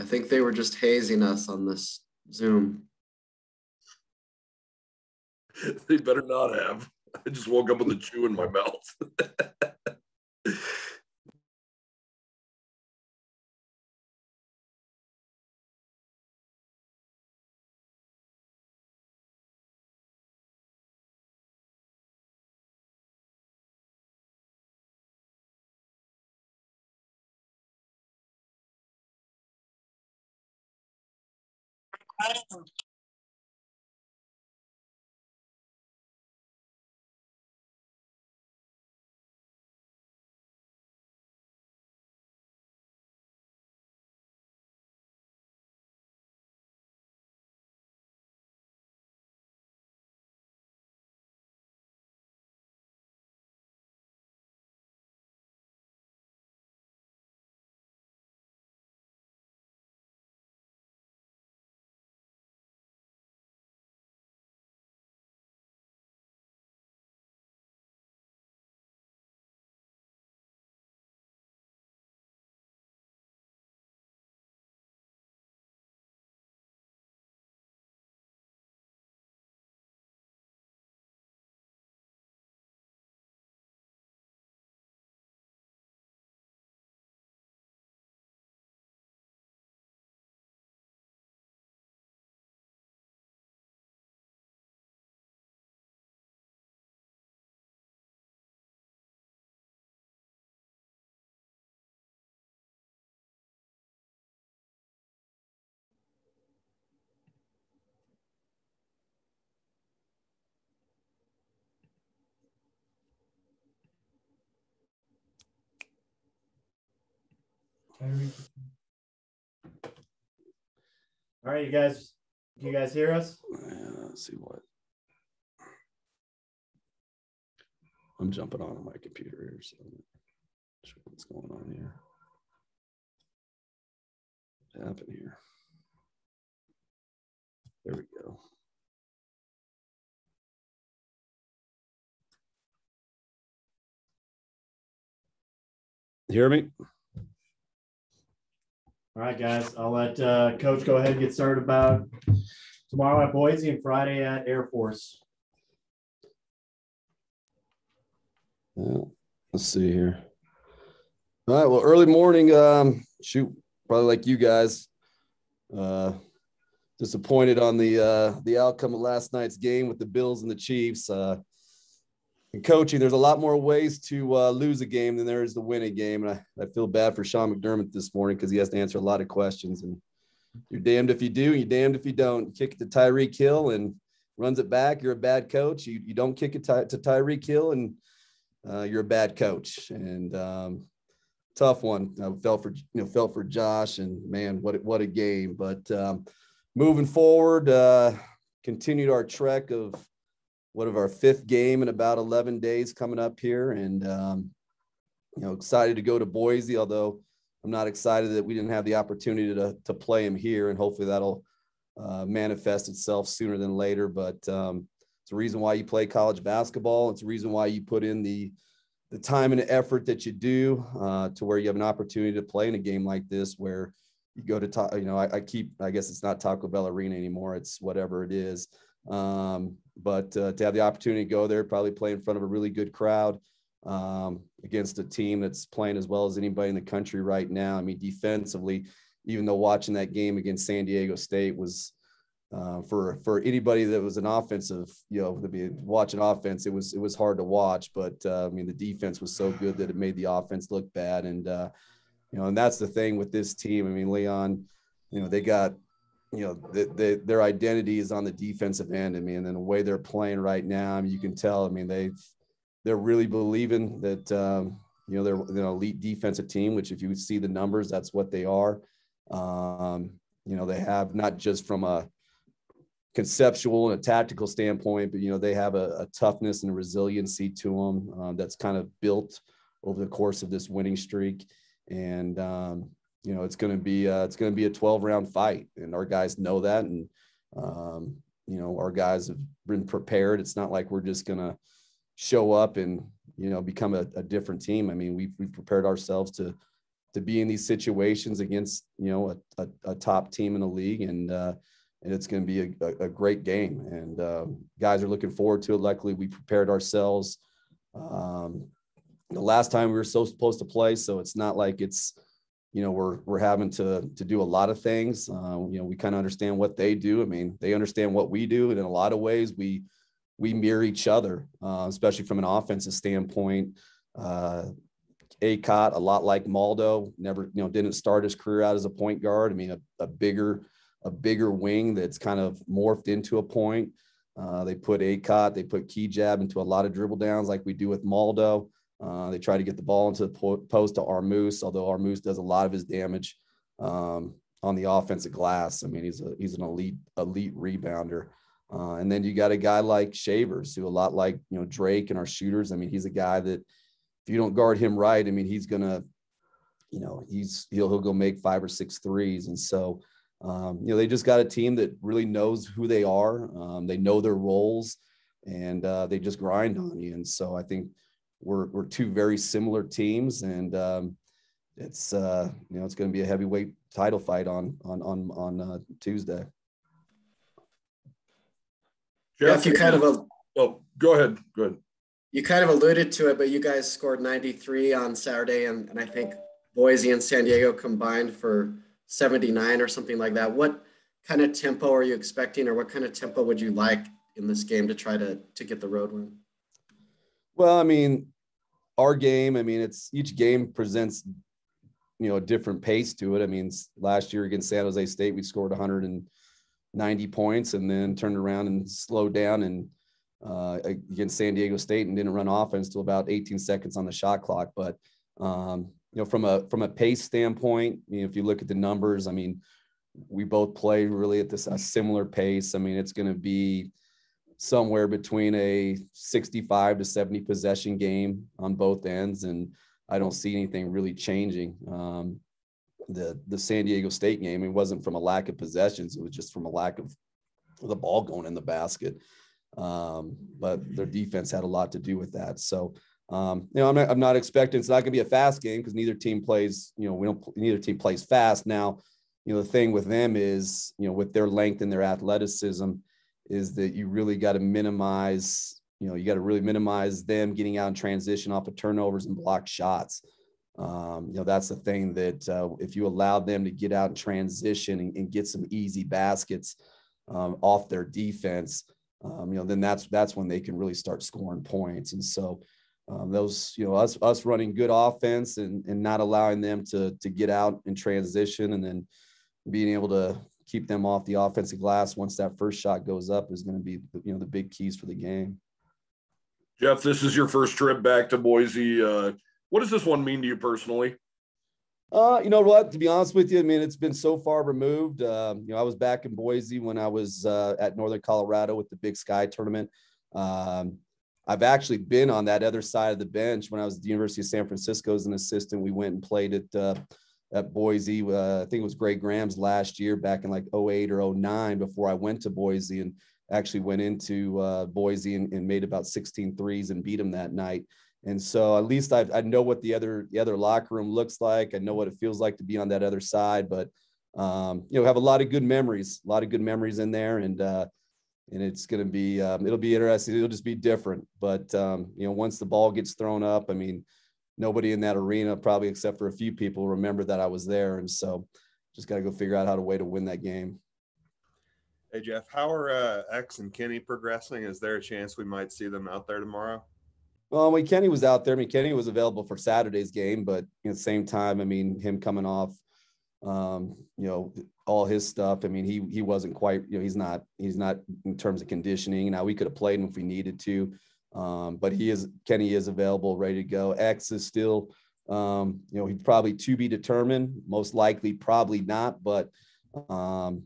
I think they were just hazing us on this Zoom. They better not have. I just woke up with a chew in my mouth. All right, you guys. Do you guys hear us? Let's see what. I'm jumping on my computer here, so I'm not sure what's going on here. What happened here? There we go. You hear me? All right, guys. I'll let Coach go ahead and get started about tomorrow at Boise and Friday at Air Force. Well, let's see here. All right. Well, early morning. Probably like you guys. Disappointed on the outcome of last night's game with the Bills and the Chiefs. In coaching, there's a lot more ways to lose a game than there is to win a game. And I feel bad for Sean McDermott this morning because he has to answer a lot of questions. And you're damned if you do, and you're damned if you don't. You kick it to Tyreek Hill and runs it back, you're a bad coach. You don't kick it to Tyreek Hill, and you're a bad coach. And tough one. I felt for Josh, and man, what a game. But moving forward, continued our trek of our fifth game in about 11 days coming up here. And, excited to go to Boise, although I'm not excited that we didn't have the opportunity to play him here. And hopefully that'll manifest itself sooner than later. But it's a reason why you play college basketball. It's a reason why you put in the time and effort that you do to where you have an opportunity to play in a game like this, where you go to, I guess it's not Taco Bell Arena anymore. It's whatever it is. But to have the opportunity to go there, probably play in front of a really good crowd against a team that's playing as well as anybody in the country right now. I mean, defensively, even though watching that game against San Diego State was for anybody that was an offensive, to be watching offense, it was hard to watch. But I mean, the defense was so good that it made the offense look bad. And and that's the thing with this team. I mean, Leon, they got. Their identity is on the defensive end. I mean, and then the way they're playing right now, I mean, you can tell. I mean, they're really believing that they're an elite defensive team. Which, if you see the numbers, that's what they are. They have, not just from a conceptual and a tactical standpoint, but they have a toughness and a resiliency to them that's kind of built over the course of this winning streak. And it's going to be a 12-round fight, and our guys know that. And, our guys have been prepared. It's not like we're just going to show up and, become a different team. I mean, we've prepared ourselves to be in these situations against, a top team in the league. And it's going to be a great game. And guys are looking forward to it. Luckily, we prepared ourselves the last time we were supposed to play. So it's not like it's, we're having to do a lot of things. We kind of understand what they do. I mean, they understand what we do. And in a lot of ways, we mirror each other, especially from an offensive standpoint. Acott, a lot like Maldo, never, didn't start his career out as a point guard. I mean, a bigger wing that's kind of morphed into a point. They put Acott, they put key jab into a lot of dribble downs like we do with Maldo. They try to get the ball into the post to Armoose, although Armoose does a lot of his damage on the offensive glass. I mean, he's an elite rebounder. And then you got a guy like Shavers, who a lot like, Drake and our shooters. I mean, he's a guy that if you don't guard him right, I mean, he's gonna, he'll go make 5 or 6 threes. And so, they just got a team that really knows who they are. They know their roles, and they just grind on you. And so I think we're two very similar teams, and it's it's going to be a heavyweight title fight on Tuesday. Jeff, you kind of go ahead. You kind of alluded to it, but you guys scored 93 on Saturday, and I think Boise and San Diego combined for 79 or something like that. What kind of tempo are you expecting, or what kind of tempo would you like in this game to try to get the road win? Well, I mean, our game, I mean, each game presents, a different pace to it. I mean, last year against San Jose State, we scored 190 points and then turned around and slowed down and against San Diego State and didn't run offense till about 18 seconds on the shot clock. But, from a pace standpoint, if you look at the numbers, I mean, we both play really at a similar pace. I mean, it's going to be somewhere between a 65 to 70 possession game on both ends. And I don't see anything really changing. The San Diego State game, it wasn't from a lack of possessions. It was just from a lack of the ball going in the basket. But their defense had a lot to do with that. So, I'm not expecting, it's not going to be a fast game because neither team plays, neither team plays fast. Now, the thing with them is, with their length and their athleticism, is that you really got to minimize, really minimize them getting out in transition off of turnovers and block shots. That's the thing that if you allow them to get out in transition and get some easy baskets off their defense, then that's when they can really start scoring points. And so those, us running good offense and not allowing them to get out in transition and then being able to keep them off the offensive glass once that first shot goes up is going to be, the big keys for the game. Jeff, this is your first trip back to Boise. What does this one mean to you personally? You know what, to be honest with you, I mean, it's been so far removed. I was back in Boise when I was at Northern Colorado with the Big Sky tournament. I've actually been on that other side of the bench when I was at the University of San Francisco as an assistant. We went and played at Boise. I think it was Greg Graham's last year back in like 08 or 09 before I went to Boise, and actually went into Boise and made about 16 threes and beat them that night. And so at least I know what the other locker room looks like. I know what it feels like to be on that other side, but have a lot of good memories in there. And it's going to be, it'll be interesting. It'll just be different. But, once the ball gets thrown up, I mean, nobody in that arena, probably except for a few people, remember that I was there. And so just got to go figure out how to win that game. Hey, Jeff, how are X and Kenny progressing? Is there a chance we might see them out there tomorrow? Well, when Kenny was out there, I mean, Kenny was available for Saturday's game, but at the same time, I mean, him coming off, all his stuff. I mean, he wasn't quite, he's not in terms of conditioning. Now we could have played him if we needed to, but Kenny is available, ready to go. X is still, he's probably to be determined, most likely, probably not, but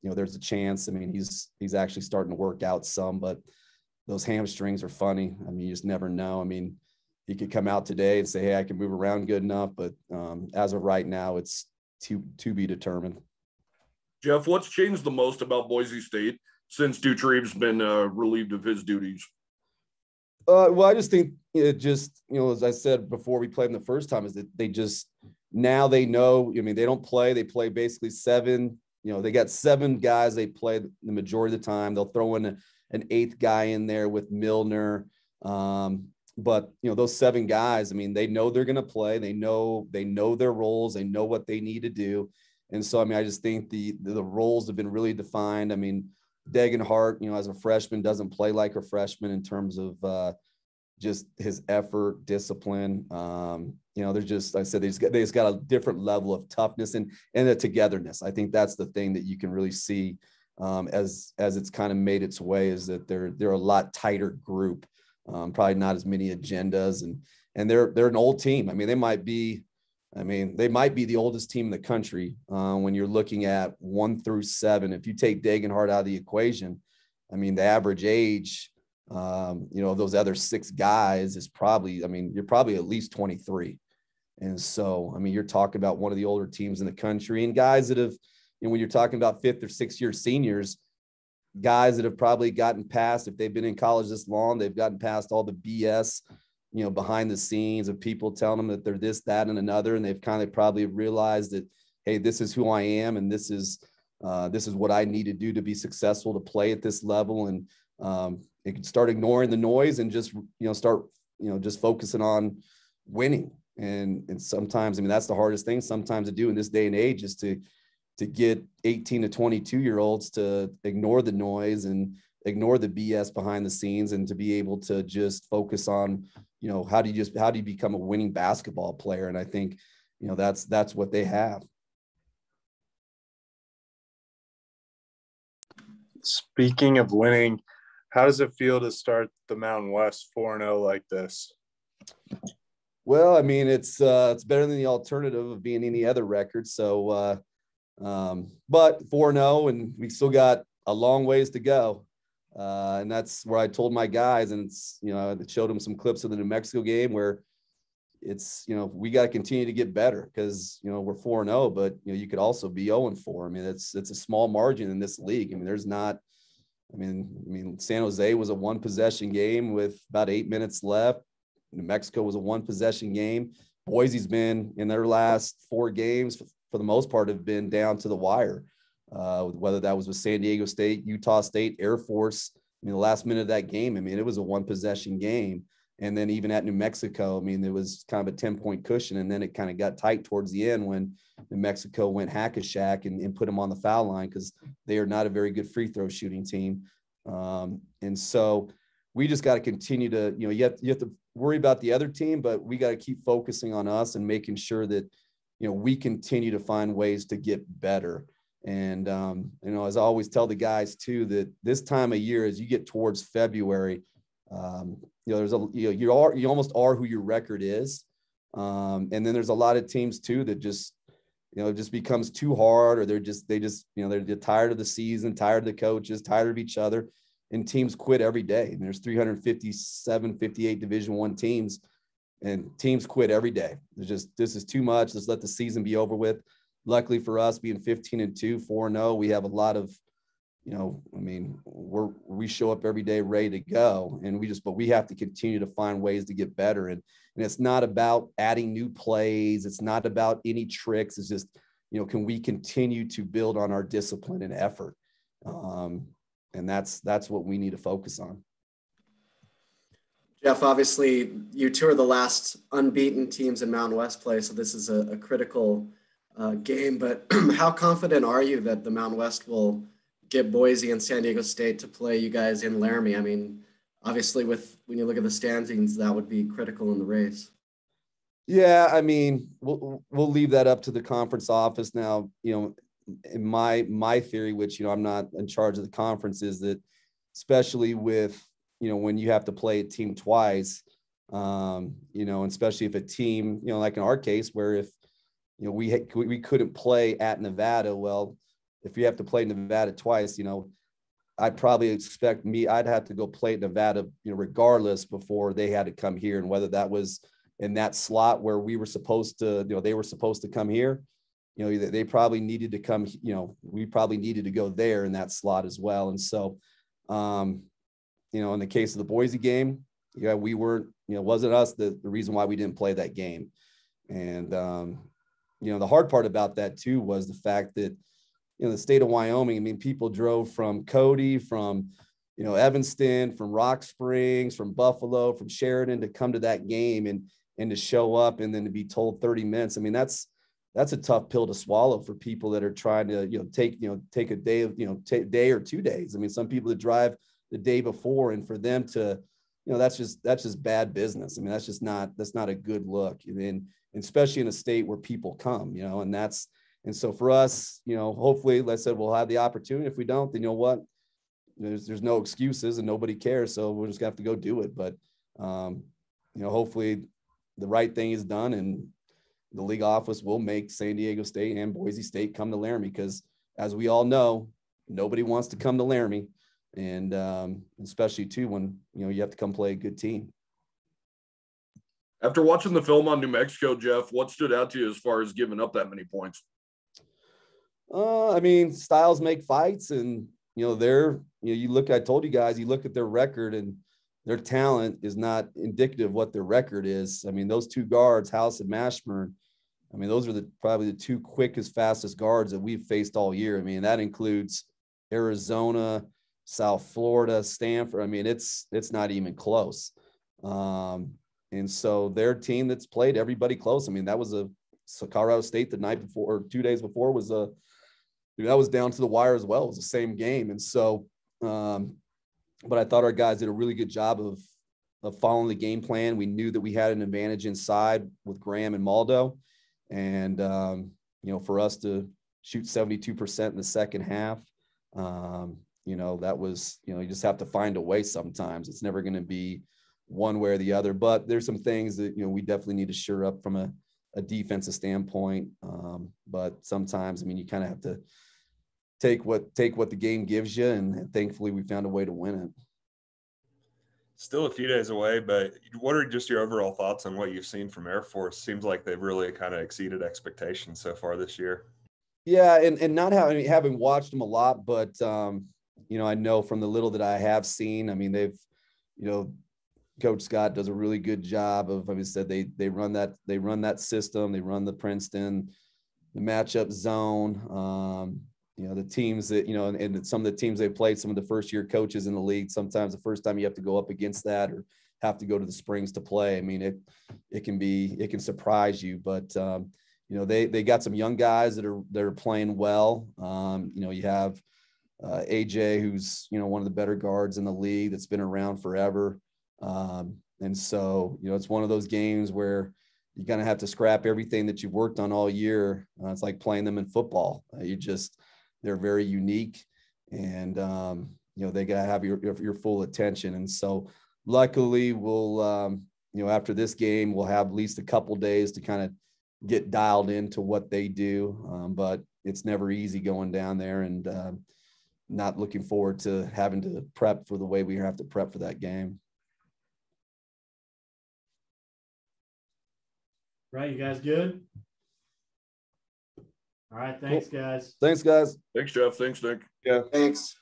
there's a chance. I mean, he's actually starting to work out some, but those hamstrings are funny. I mean, you just never know. I mean, he could come out today and say, hey, I can move around good enough, but as of right now, it's to be determined. Jeff, what's changed the most about Boise State since Dutrieb's been relieved of his duties? Well, I just think it just, as I said before we played them the first time, is that they just, now they know, I mean, they don't play, they play basically 7, they got 7 guys they play the majority of the time. They'll throw in an 8th guy in there with Milner. But those 7 guys, I mean, they know they're going to play. They know their roles. They know what they need to do. And so, I mean, I just think the roles have been really defined. I mean, Degenhart, as a freshman, doesn't play like a freshman in terms of just his effort, discipline. There's just, like I said, they just got a different level of toughness and a togetherness. I think that's the thing that you can really see as it's kind of made its way, is that they're a lot tighter group. Probably not as many agendas, and they're an old team. I mean, they might be the oldest team in the country when you're looking at 1 through 7. If you take Degenhart out of the equation, I mean, the average age, of those other 6 guys is probably, I mean, you're probably at least 23. And so, I mean, you're talking about one of the older teams in the country, and guys that have, when you're talking about 5th or 6th year seniors, guys that have probably gotten past, if they've been in college this long, they've gotten past all the BS, behind the scenes of people telling them that they're this, that, and another. And they've kind of probably realized that, hey, this is who I am. And this is what I need to do to be successful, to play at this level. And they can start ignoring the noise and just, start, just focusing on winning. And sometimes, I mean, that's the hardest thing sometimes to do in this day and age, is to get 18 to 22-year-olds to ignore the noise and ignore the BS behind the scenes, and to be able to just focus on, how do you become a winning basketball player? And I think, that's what they have. Speaking of winning, how does it feel to start the Mountain West 4-0 like this? Well, I mean, it's better than the alternative of being any other record. So, but 4-0, and we still got a long ways to go. And that's where I told my guys, and it's, I showed them some clips of the New Mexico game where it's, we got to continue to get better, because, we're 4-0, but, you could also be 0-4. I mean, it's a small margin in this league. I mean, there's not, I mean, San Jose was a 1-possession game with about 8 minutes left. New Mexico was a 1-possession game. Boise's been, in their last 4 games, for the most part, have been down to the wire. Whether that was with San Diego State, Utah State, Air Force, the last minute of that game, I mean, it was a 1-possession game. And then even at New Mexico, I mean, there was kind of a 10-point cushion, and then it kind of got tight towards the end when New Mexico went hack-a-shack and put them on the foul line, because they are not a very good free throw shooting team. And so we just got to continue to, you have to worry about the other team, but we got to keep focusing on us and making sure that, we continue to find ways to get better. And, as I always tell the guys too, that this time of year, as you get towards February, there's you almost are who your record is. And then there's a lot of teams too that just, it just becomes too hard, or they're tired of the season, tired of the coaches, tired of each other, and teams quit every day. And there's 357, 58 Division I teams, and teams quit every day. This is too much. Let's let the season be over with. Luckily for us, being 15-2, 4-0, we have a lot of, we show up every day ready to go, and but we have to continue to find ways to get better. And it's not about adding new plays. It's not about any tricks. It's just, can we continue to build on our discipline and effort? And that's what we need to focus on. Jeff, obviously you two are the last unbeaten teams in Mountain West play, so this is a critical game, but how confident are you that the Mountain West will get Boise and San Diego State to play you guys in Laramie? I mean, obviously when you look at the standings, that would be critical in the race. Yeah, I mean, we'll leave that up to the conference office now. In my theory, which, I'm not in charge of the conference, is that especially with, when you have to play a team twice, and especially if a team, like in our case, where if, we couldn't play at Nevada. Well, if you have to play Nevada twice, I'd probably expect I'd have to go play at Nevada, regardless, before they had to come here. And whether that was in that slot where we were supposed to, they were supposed to come here, they probably needed to come, we probably needed to go there in that slot as well. And so, in the case of the Boise game, we weren't, wasn't us the reason why we didn't play that game. And, the hard part about that too was the fact that, the state of Wyoming, I mean, people drove from Cody, from, Evanston, from Rock Springs, from Buffalo, from Sheridan to come to that game and to show up and then to be told 30 minutes. I mean, that's a tough pill to swallow for people that are trying to, take a day of, day or 2 days. I mean, some people that drive the day before, and for them to, that's just bad business. I mean, that's not a good look. And especially in a state where people come, and so for us, hopefully, like I said, we'll have the opportunity. If we don't, then you know what? There's no excuses and nobody cares. So we're just gonna have to go do it. But, hopefully the right thing is done, and the league office will make San Diego State and Boise State come to Laramie, because as we all know, nobody wants to come to Laramie. And especially too, when, you have to come play a good team. After watching the film on New Mexico, Jeff, what stood out to you as far as giving up that many points? I mean, styles make fights, and I told you guys, you look at their record, and their talent is not indicative of what their record is. I mean, those two guards, House and Mashburn, I mean, those are probably the two quickest, fastest guards that we've faced all year. I mean, that includes Arizona, South Florida, Stanford. I mean, it's not even close. And so their team that's played everybody close. I mean, that was Colorado State the night before, or 2 days before, was that was down to the wire as well. It was the same game. And so, but I thought our guys did a really good job of following the game plan. We knew that we had an advantage inside with Graham and Maldo. And, for us to shoot 72% in the second half, that was, you just have to find a way sometimes. It's never going to be one way or the other. But there's some things that, we definitely need to shore up from a defensive standpoint. But sometimes, I mean, you kind of have to take what the game gives you, and thankfully we found a way to win it. Still a few days away, but what are just your overall thoughts on what you've seen from Air Force? Seems like they've really kind of exceeded expectations so far this year. Yeah, and not having watched them a lot, but I know from the little that I have seen, I mean, they've, Coach Scott does a really good job of, like I said, they run that system, they run the Princeton, the matchup zone. The teams that, and some of the teams they played, some of the first year coaches in the league, sometimes the first time you have to go up against that or have to go to the Springs to play. I mean, it can surprise you, but they got some young guys that are playing well. You have AJ, who's, one of the better guards in the league that's been around forever. And so, it's one of those games where you're going to have to scrap everything that you've worked on all year. It's like playing them in football. They're very unique, and, they got to have your full attention. And so luckily we'll, after this game, we'll have at least a couple days to kind of get dialed into what they do. But it's never easy going down there, and not looking forward to having to prep for the way we have to prep for that game. Right. You guys good? All right. Thanks, guys. Thanks, guys. Thanks, Jeff. Thanks, Nick. Yeah. Thanks.